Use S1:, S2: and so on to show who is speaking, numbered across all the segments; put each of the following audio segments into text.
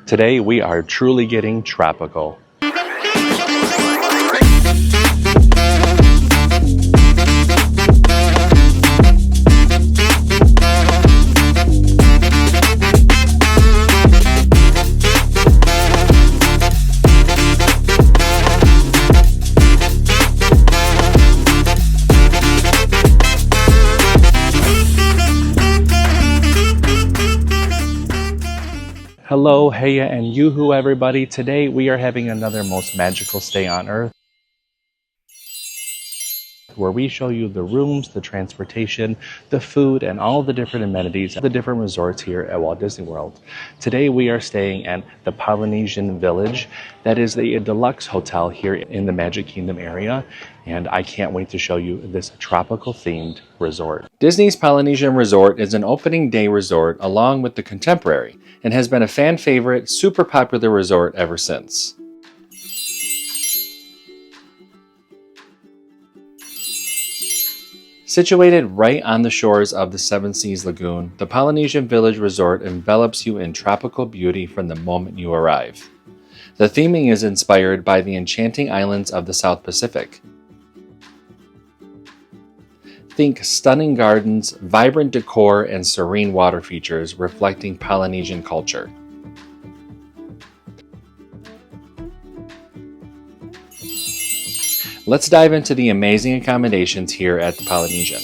S1: Today we are truly getting tropical. Hello, heya, and yoo-hoo everybody. Today we are having another most magical stay on Earth, where we show you the rooms, the transportation, the food, and all the different amenities at the different resorts here at Walt Disney World. Today we are staying at the Polynesian Village. That is a deluxe hotel here in the Magic Kingdom area, and I can't wait to show you this tropical themed resort. Disney's Polynesian Resort is an opening day resort along with the Contemporary, and has been a fan favorite, super popular resort ever since. Situated right on the shores of the Seven Seas Lagoon, the Polynesian Village Resort envelops you in tropical beauty from the moment you arrive. The theming is inspired by the enchanting islands of the South Pacific. Think stunning gardens, vibrant decor, and serene water features reflecting Polynesian culture. Let's dive into the amazing accommodations here at the Polynesian.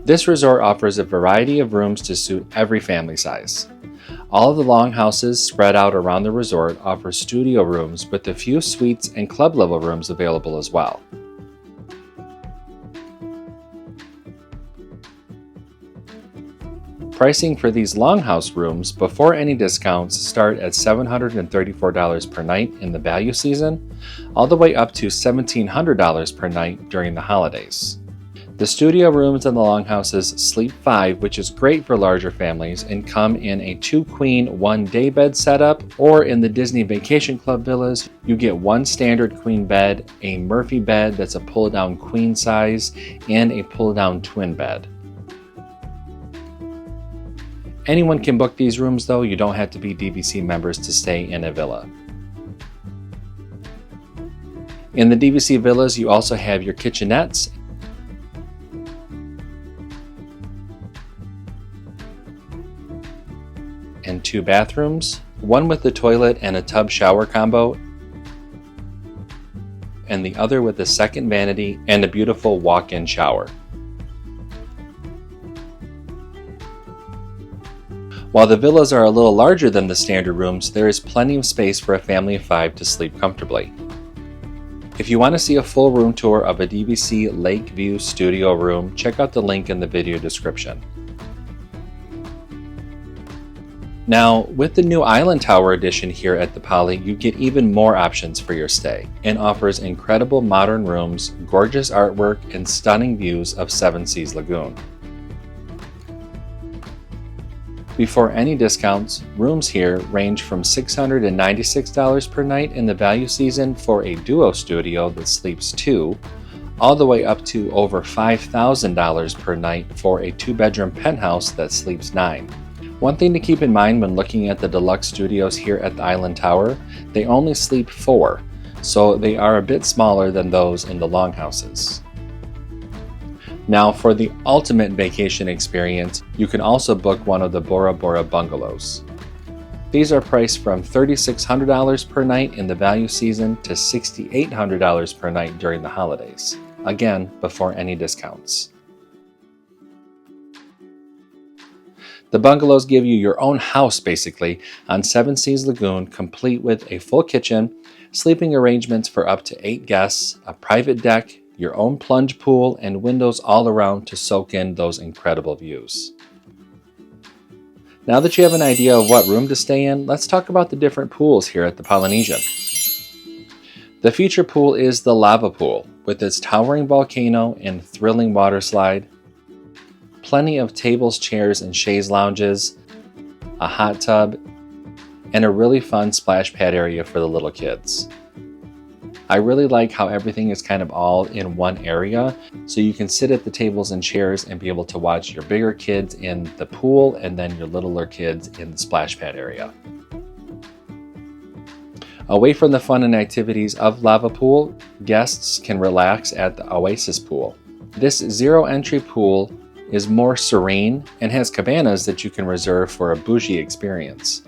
S1: This resort offers a variety of rooms to suit every family size. All of the longhouses spread out around the resort offer studio rooms with a few suites and club level rooms available as well. Pricing for these longhouse rooms before any discounts start at $734 per night in the value season, all the way up to $1,700 per night during the holidays. The studio rooms in the longhouses sleep 5, which is great for larger families, and come in a 2-queen, 1-day bed setup, or in the Disney Vacation Club villas, you get 1 standard queen bed, a Murphy bed that's a pull-down queen size, and a pull-down twin bed. Anyone can book these rooms though, you don't have to be DVC members to stay in a villa. In the DVC villas, you also have your kitchenettes and 2 bathrooms, one with a toilet and a tub shower combo, and the other with a second vanity and a beautiful walk-in shower. While the villas are a little larger than the standard rooms, there is plenty of space for a family of 5 to sleep comfortably. If you want to see a full room tour of a DVC Lakeview studio room, check out the link in the video description. Now, with the new Island Tower edition here at the Poly, you get even more options for your stay, and offers incredible modern rooms, gorgeous artwork, and stunning views of Seven Seas Lagoon. Before any discounts, rooms here range from $696 per night in the value season for a duo studio that sleeps 2, all the way up to over $5,000 per night for a 2-bedroom penthouse that sleeps 9. One thing to keep in mind when looking at the deluxe studios here at the Island Tower, they only sleep 4, so they are a bit smaller than those in the longhouses. Now, for the ultimate vacation experience, you can also book one of the Bora Bora bungalows. These are priced from $3,600 per night in the value season to $6,800 per night during the holidays. Again, before any discounts. The bungalows give you your own house basically on Seven Seas Lagoon, complete with a full kitchen, sleeping arrangements for up to 8 guests, a private deck, your own plunge pool, and windows all around to soak in those incredible views. Now that you have an idea of what room to stay in, let's talk about the different pools here at the Polynesian. The feature pool is the lava pool, with its towering volcano and thrilling water slide, plenty of tables, chairs, and chaise lounges, a hot tub, and a really fun splash pad area for the little kids. I really like how everything is kind of all in one area, so you can sit at the tables and chairs and be able to watch your bigger kids in the pool and then your littler kids in the splash pad area. Away from the fun and activities of Lava Pool, guests can relax at the Oasis Pool. This zero-entry pool is more serene and has cabanas that you can reserve for a bougie experience.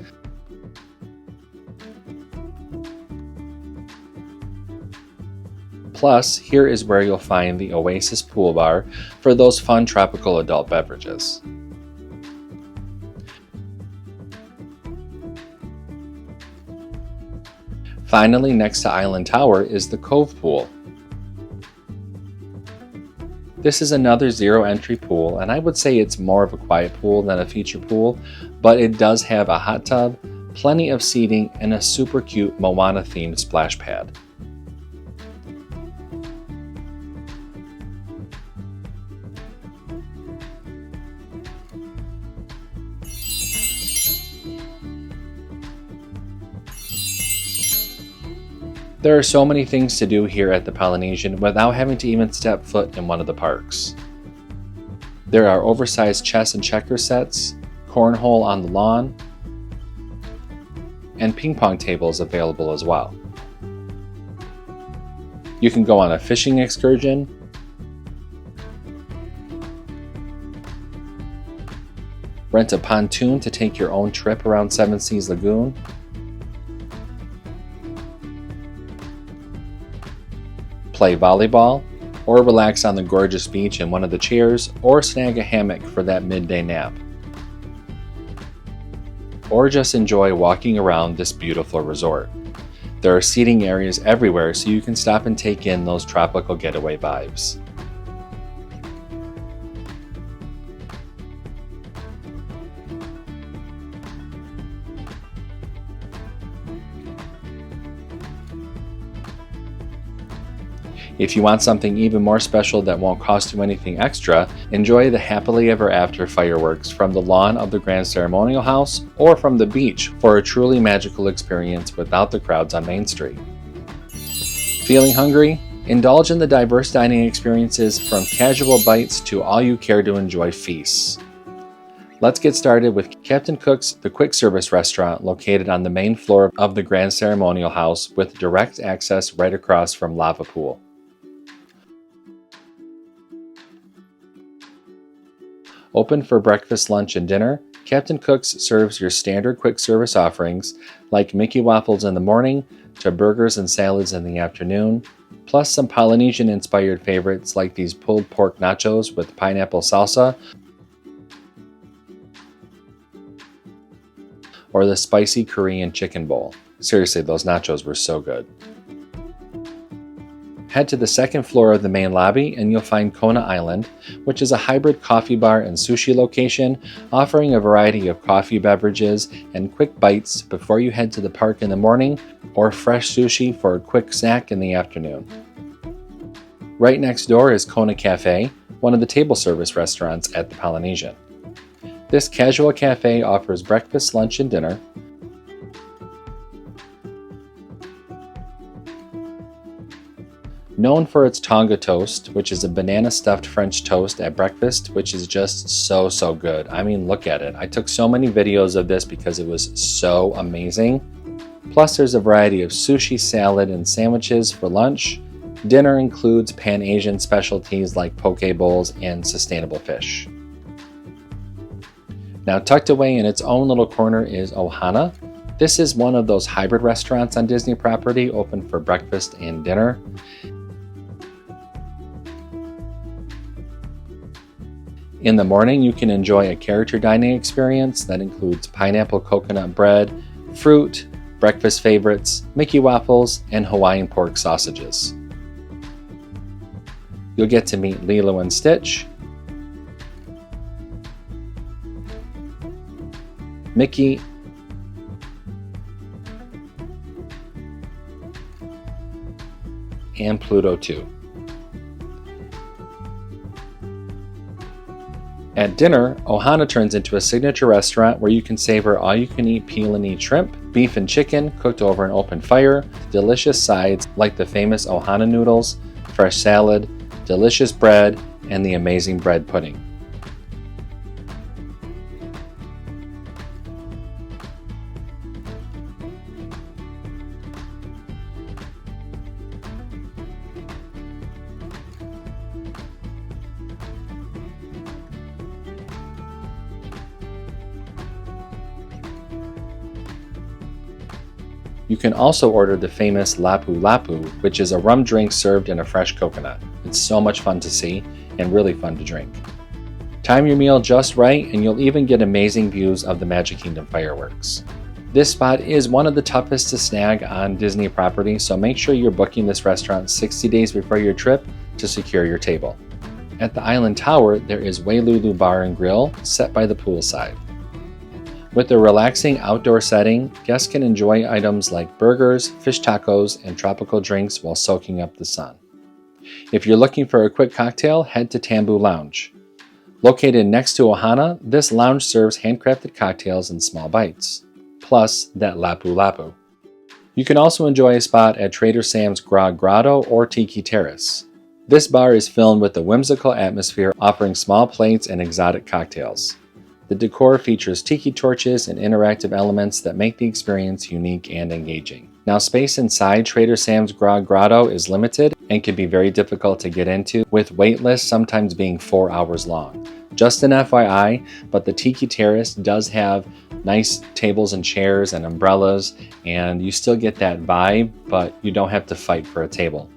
S1: Plus, here is where you'll find the Oasis Pool Bar for those fun tropical adult beverages. Finally, next to Island Tower is the Cove Pool. This is another zero-entry pool, and I would say it's more of a quiet pool than a feature pool, but it does have a hot tub, plenty of seating, and a super cute Moana-themed splash pad. There are so many things to do here at the Polynesian without having to even step foot in one of the parks. There are oversized chess and checker sets, cornhole on the lawn, and ping pong tables available as well. You can go on a fishing excursion, rent a pontoon to take your own trip around Seven Seas Lagoon, play volleyball, or relax on the gorgeous beach in one of the chairs, or snag a hammock for that midday nap. Or just enjoy walking around this beautiful resort. There are seating areas everywhere so you can stop and take in those tropical getaway vibes. If you want something even more special that won't cost you anything extra, enjoy the Happily Ever After fireworks from the lawn of the Grand Ceremonial House or from the beach for a truly magical experience without the crowds on Main Street. Feeling hungry? Indulge in the diverse dining experiences from casual bites to all you care to enjoy feasts. Let's get started with Captain Cook's, the quick service restaurant located on the main floor of the Grand Ceremonial House with direct access right across from Lava Pool. Open for breakfast, lunch, and dinner, Captain Cook's serves your standard quick service offerings like Mickey waffles in the morning to burgers and salads in the afternoon, plus some Polynesian-inspired favorites like these pulled pork nachos with pineapple salsa or the spicy Korean chicken bowl. Seriously, those nachos were so good. Head to the second floor of the main lobby and you'll find Kona Island, which is a hybrid coffee bar and sushi location offering a variety of coffee beverages and quick bites before you head to the park in the morning or fresh sushi for a quick snack in the afternoon. Right next door is Kona Cafe, one of the table service restaurants at the Polynesian. This casual cafe offers breakfast, lunch, and dinner. Known for its Tonga toast, which is a banana-stuffed French toast at breakfast, which is just so good. I mean, look at it. I took so many videos of this because it was so amazing. Plus, there's a variety of sushi, salad, and sandwiches for lunch. Dinner includes Pan-Asian specialties like poke bowls and sustainable fish. Now, tucked away in its own little corner is Ohana. This is one of those hybrid restaurants on Disney property, open for breakfast and dinner. In the morning, you can enjoy a character dining experience that includes pineapple coconut bread, fruit, breakfast favorites, Mickey waffles, and Hawaiian pork sausages. You'll get to meet Lilo and Stitch, Mickey, and Pluto too. At dinner, Ohana turns into a signature restaurant where you can savor all-you-can-eat peel-and-eat shrimp, beef and chicken cooked over an open fire, delicious sides like the famous ohana noodles, fresh salad, delicious bread, and the amazing bread pudding. You can also order the famous lapu lapu, which is a rum drink served in a fresh coconut. It's so much fun to see and really fun to drink. Time your meal just right and you'll even get amazing views of the Magic Kingdom fireworks. This spot is one of the toughest to snag on Disney property, so make sure you're booking this restaurant 60 days before your trip to secure your table. At the Island Tower, there is Wailulu Bar and Grill set by the poolside. With a relaxing outdoor setting, guests can enjoy items like burgers, fish tacos, and tropical drinks while soaking up the sun. If you're looking for a quick cocktail, head to Tambu Lounge. Located next to Ohana, this lounge serves handcrafted cocktails in small bites, plus that lapu lapu. You can also enjoy a spot at Trader Sam's Grog Grotto or Tiki Terrace. This bar is filled with a whimsical atmosphere, offering small plates and exotic cocktails. The decor features tiki torches and interactive elements that make the experience unique and engaging. Now, space inside Trader Sam's Grog Grotto is limited and can be very difficult to get into, with wait lists sometimes being 4 hours long. Just an FYI, but the Tiki Terrace does have nice tables and chairs and umbrellas, and you still get that vibe, but you don't have to fight for a table.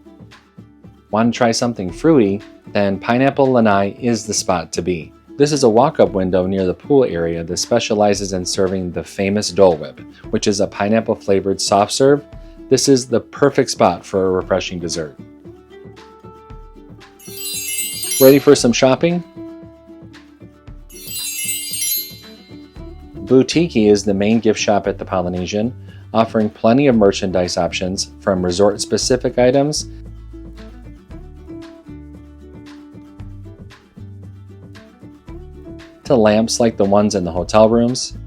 S1: Want to try something fruity? Then Pineapple Lanai is the spot to be. This is a walk-up window near the pool area that specializes in serving the famous Dole Whip, which is a pineapple-flavored soft serve. This is the perfect spot for a refreshing dessert. Ready for some shopping? Boutique is the main gift shop at the Polynesian, offering plenty of merchandise options from resort-specific items to lamps like the ones in the hotel rooms,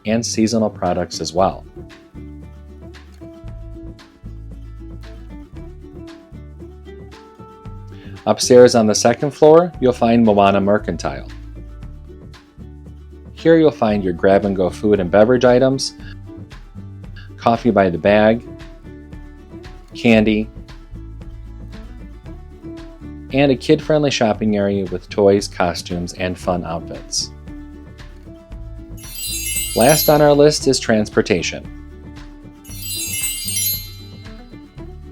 S1: and seasonal products as well. Upstairs on the second floor, you'll find Moana Mercantile. Here you'll find your grab-and-go food and beverage items, coffee by the bag, candy, and a kid-friendly shopping area with toys, costumes, and fun outfits. Last on our list is transportation.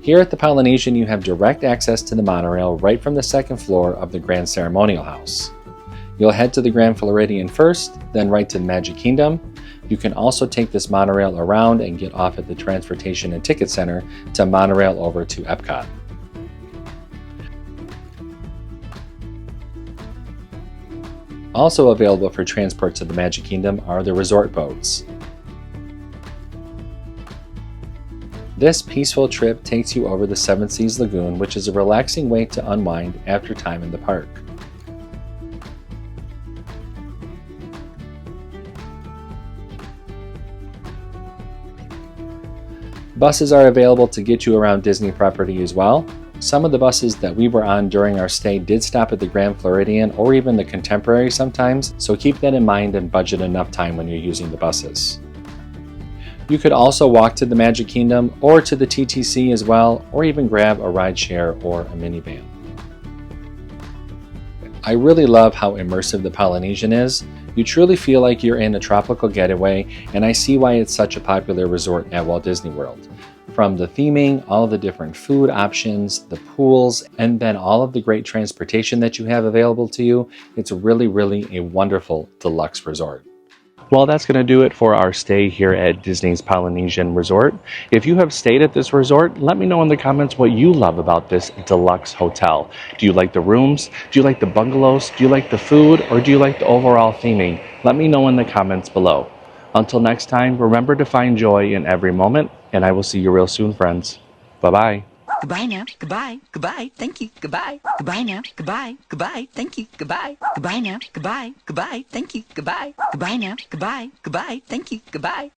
S1: Here at the Polynesian, you have direct access to the monorail right from the second floor of the Grand Ceremonial House. You'll head to the Grand Floridian first, then right to Magic Kingdom. You can also take this monorail around and get off at the Transportation and Ticket Center to monorail over to Epcot. Also available for transport to the Magic Kingdom are the resort boats. This peaceful trip takes you over the Seven Seas Lagoon, which is a relaxing way to unwind after time in the park. Buses are available to get you around Disney property as well. Some of the buses that we were on during our stay did stop at the Grand Floridian or even the Contemporary sometimes, so keep that in mind and budget enough time when you're using the buses. You could also walk to the Magic Kingdom or to the TTC as well, or even grab a rideshare or a minivan. I really love how immersive the Polynesian is. You truly feel like you're in a tropical getaway, and I see why it's such a popular resort at Walt Disney World. From the theming, all the different food options, the pools, and then all of the great transportation that you have available to you, it's really a wonderful deluxe resort. Well, that's going to do it for our stay here at Disney's Polynesian Resort. If you have stayed at this resort, let me know in the comments what you love about this deluxe hotel. Do you like the rooms? Do you like the bungalows? Do you like the food? Or do you like the overall theming? Let me know in the comments below. Until next time, remember to find joy in every moment, and I will see you real soon, friends. Bye-bye.
S2: Goodbye now. Goodbye. Goodbye. Thank you. Goodbye. Goodbye now. Goodbye. Goodbye. Thank you. Goodbye. Goodbye now. Goodbye. Goodbye. Thank you. Goodbye. Goodbye now. Goodbye. Goodbye. Thank you. Goodbye.